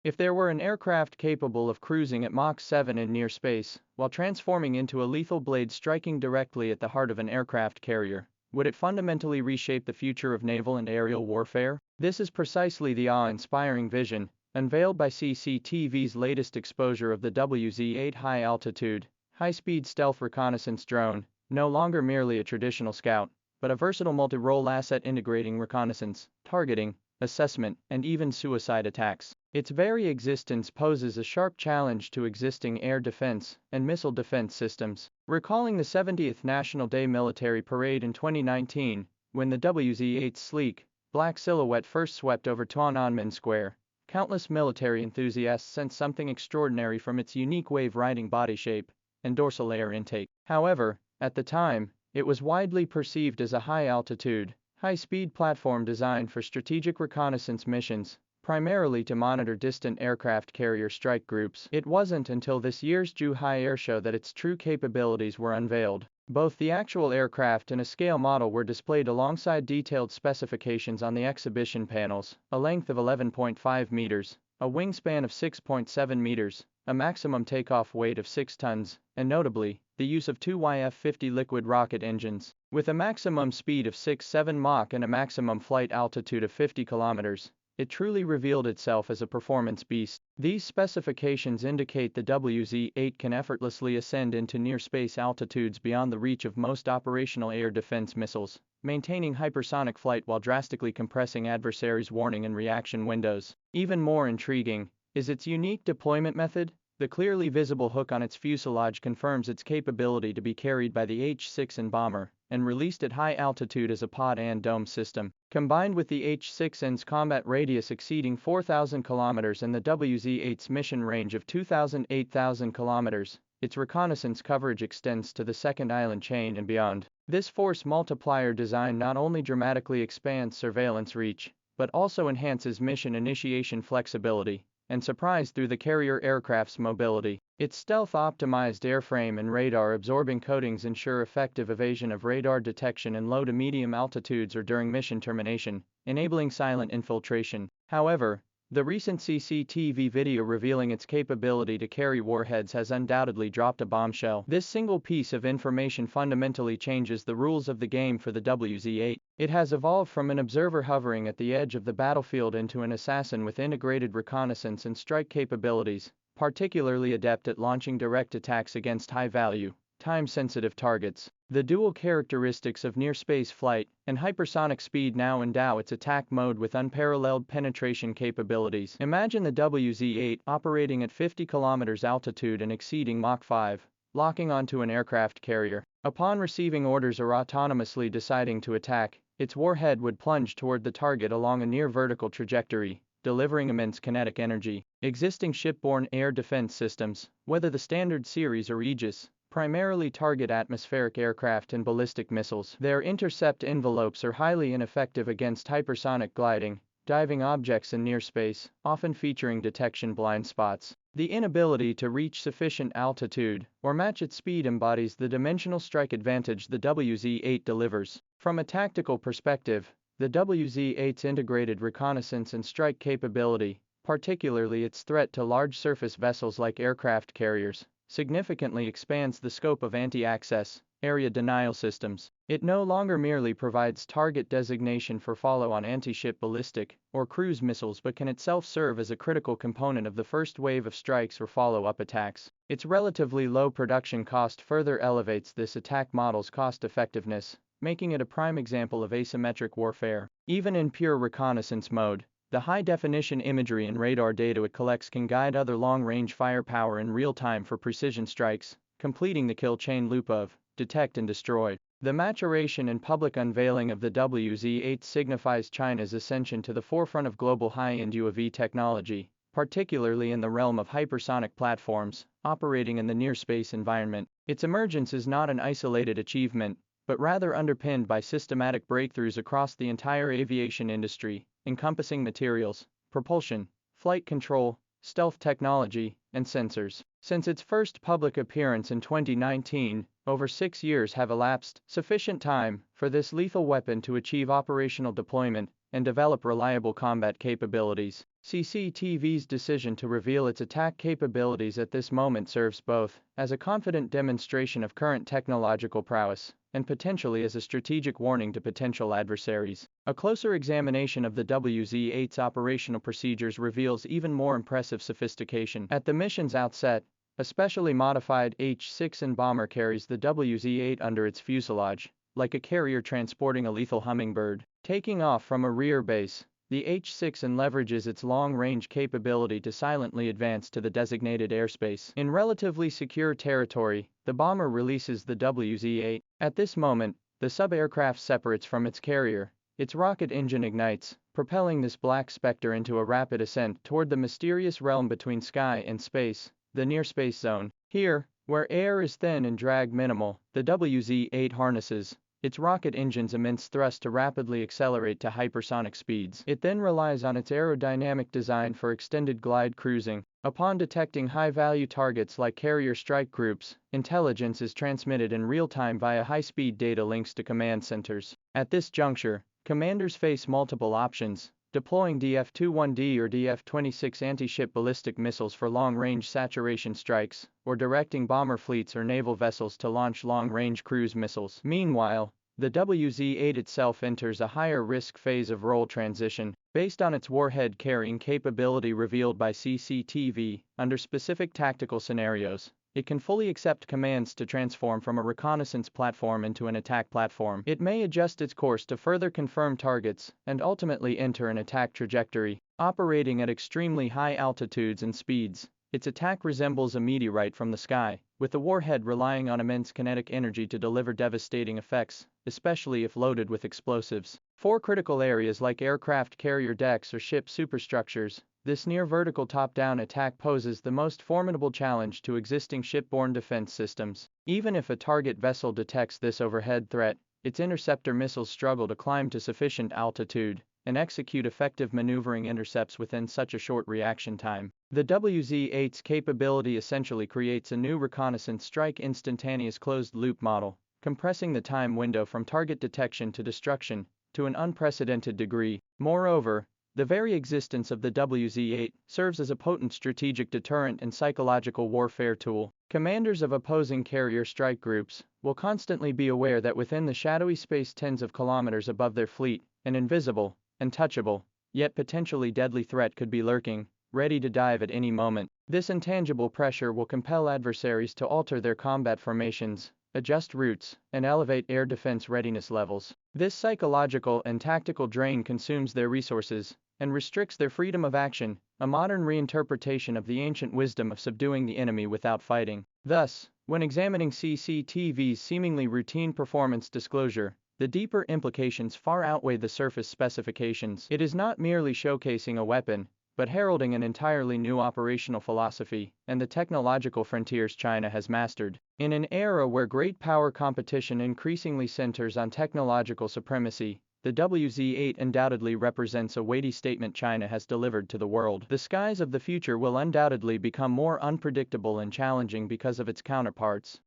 If there were an aircraft capable of cruising at Mach 7 in near space, while transforming into a lethal blade striking directly at the heart of an aircraft carrier, would it fundamentally reshape the future of naval and aerial warfare? This is precisely the awe-inspiring vision, unveiled by CCTV's latest exposure of the WZ-8 high-altitude, high-speed stealth reconnaissance drone, no longer merely a traditional scout, but a versatile multi-role asset integrating reconnaissance, targeting, assessment, and even suicide attacks. Its very existence poses a sharp challenge to existing air defense and missile defense systems. Recalling the 70th National Day military parade in 2019, when the WZ-8's sleek, black silhouette first swept over Tiananmen Square, countless military enthusiasts sensed something extraordinary from its unique wave-riding body shape and dorsal air intake. However, at the time, it was widely perceived as a high-altitude, high-speed platform designed for strategic reconnaissance missions, primarily to monitor distant aircraft carrier strike groups. It wasn't until this year's Zhuhai Airshow that its true capabilities were unveiled. Both the actual aircraft and a scale model were displayed alongside detailed specifications on the exhibition panels: a length of 11.5 meters, a wingspan of 6.7 meters, a maximum takeoff weight of 6 tons, and notably, the use of two YF-50 liquid rocket engines. With a maximum speed of 6.7 Mach and a maximum flight altitude of 50 kilometers, it truly revealed itself as a performance beast. These specifications indicate the WZ-8 can effortlessly ascend into near-space altitudes beyond the reach of most operational air defense missiles, maintaining hypersonic flight while drastically compressing adversaries' warning and reaction windows. Even more intriguing is its unique deployment method. The clearly visible hook on its fuselage confirms its capability to be carried by the H-6N bomber and released at high altitude as a pod and dome system. Combined with the H-6N's combat radius exceeding 4,000 kilometers and the WZ-8's mission range of 8,000 kilometers, its reconnaissance coverage extends to the second island chain and beyond. This force multiplier design not only dramatically expands surveillance reach, but also enhances mission initiation flexibility and surprise through the carrier aircraft's mobility. Its stealth-optimized airframe and radar-absorbing coatings ensure effective evasion of radar detection in low to medium altitudes or during mission termination, enabling silent infiltration. However, the recent CCTV video revealing its capability to carry warheads has undoubtedly dropped a bombshell. This single piece of information fundamentally changes the rules of the game for the WZ-8. It has evolved from an observer hovering at the edge of the battlefield into an assassin with integrated reconnaissance and strike capabilities, particularly adept at launching direct attacks against high-value, time-sensitive targets. The dual characteristics of near-space flight and hypersonic speed now endow its attack mode with unparalleled penetration capabilities. Imagine the WZ-8 operating at 50 kilometers altitude and exceeding Mach 5, locking onto an aircraft carrier. Upon receiving orders or autonomously deciding to attack, its warhead would plunge toward the target along a near-vertical trajectory, delivering immense kinetic energy. Existing shipborne air defense systems, whether the Standard Series or Aegis, primarily target atmospheric aircraft and ballistic missiles. Their intercept envelopes are highly ineffective against hypersonic gliding, diving objects in near space, often featuring detection blind spots. The inability to reach sufficient altitude or match its speed embodies the dimensional strike advantage the WZ-8 delivers. From a tactical perspective, the WZ-8's integrated reconnaissance and strike capability, particularly its threat to large surface vessels like aircraft carriers, significantly expands the scope of anti-access, area denial systems. It no longer merely provides target designation for follow-on anti-ship ballistic or cruise missiles but can itself serve as a critical component of the first wave of strikes or follow-up attacks. Its relatively low production cost further elevates this attack model's cost-effectiveness, making it a prime example of asymmetric warfare. Even in pure reconnaissance mode, the high-definition imagery and radar data it collects can guide other long-range firepower in real time for precision strikes, completing the kill chain loop of detect and destroy. The maturation and public unveiling of the WZ-8 signifies China's ascension to the forefront of global high-end UAV technology, particularly in the realm of hypersonic platforms operating in the near-space environment. Its emergence is not an isolated achievement, but rather underpinned by systematic breakthroughs across the entire aviation industry, encompassing materials, propulsion, flight control, stealth technology, and sensors. Since its first public appearance in 2019, over 6 years have elapsed, sufficient time for this lethal weapon to achieve operational deployment and develop reliable combat capabilities. CCTV's decision to reveal its attack capabilities at this moment serves both as a confident demonstration of current technological prowess and potentially as a strategic warning to potential adversaries. A closer examination of the WZ-8's operational procedures reveals even more impressive sophistication. At the mission's outset, a specially modified H-6N bomber carries the WZ-8 under its fuselage, like a carrier transporting a lethal hummingbird. Taking off from a rear base, the H-6N leverages its long-range capability to silently advance to the designated airspace. In relatively secure territory, the bomber releases the WZ-8. At this moment, the sub-aircraft separates from its carrier. Its rocket engine ignites, propelling this black specter into a rapid ascent toward the mysterious realm between sky and space, the near-space zone. Here, where air is thin and drag minimal, the WZ-8 harnesses its rocket engine's immense thrust to rapidly accelerate to hypersonic speeds. It then relies on its aerodynamic design for extended glide cruising. Upon detecting high-value targets like carrier strike groups, intelligence is transmitted in real time via high-speed data links to command centers. At this juncture, commanders face multiple options: deploying DF-21D or DF-26 anti-ship ballistic missiles for long-range saturation strikes, or directing bomber fleets or naval vessels to launch long-range cruise missiles. Meanwhile, the WZ-8 itself enters a higher-risk phase of role transition. Based on its warhead-carrying capability revealed by CCTV, under specific tactical scenarios, it can fully accept commands to transform from a reconnaissance platform into an attack platform. It may adjust its course to further confirm targets and ultimately enter an attack trajectory. Operating at extremely high altitudes and speeds, its attack resembles a meteorite from the sky, with the warhead relying on immense kinetic energy to deliver devastating effects, especially if loaded with explosives. For critical areas like aircraft carrier decks or ship superstructures, this near-vertical top-down attack poses the most formidable challenge to existing shipborne defense systems. Even if a target vessel detects this overhead threat, its interceptor missiles struggle to climb to sufficient altitude and execute effective maneuvering intercepts within such a short reaction time. The WZ-8's capability essentially creates a new reconnaissance strike instantaneous closed-loop model, compressing the time window from target detection to destruction to an unprecedented degree. Moreover, the very existence of the WZ-8 serves as a potent strategic deterrent and psychological warfare tool. Commanders of opposing carrier strike groups will constantly be aware that within the shadowy space tens of kilometers above their fleet, an invisible, untouchable, yet potentially deadly threat could be lurking, ready to dive at any moment. This intangible pressure will compel adversaries to alter their combat formations, adjust routes, and elevate air defense readiness levels. This psychological and tactical drain consumes their resources and restricts their freedom of action, a modern reinterpretation of the ancient wisdom of subduing the enemy without fighting. Thus, when examining CCTV's seemingly routine performance disclosure, the deeper implications far outweigh the surface specifications. It is not merely showcasing a weapon, but heralding an entirely new operational philosophy and the technological frontiers China has mastered. In an era where great power competition increasingly centers on technological supremacy, the WZ-8 undoubtedly represents a weighty statement China has delivered to the world. The skies of the future will undoubtedly become more unpredictable and challenging because of its counterparts.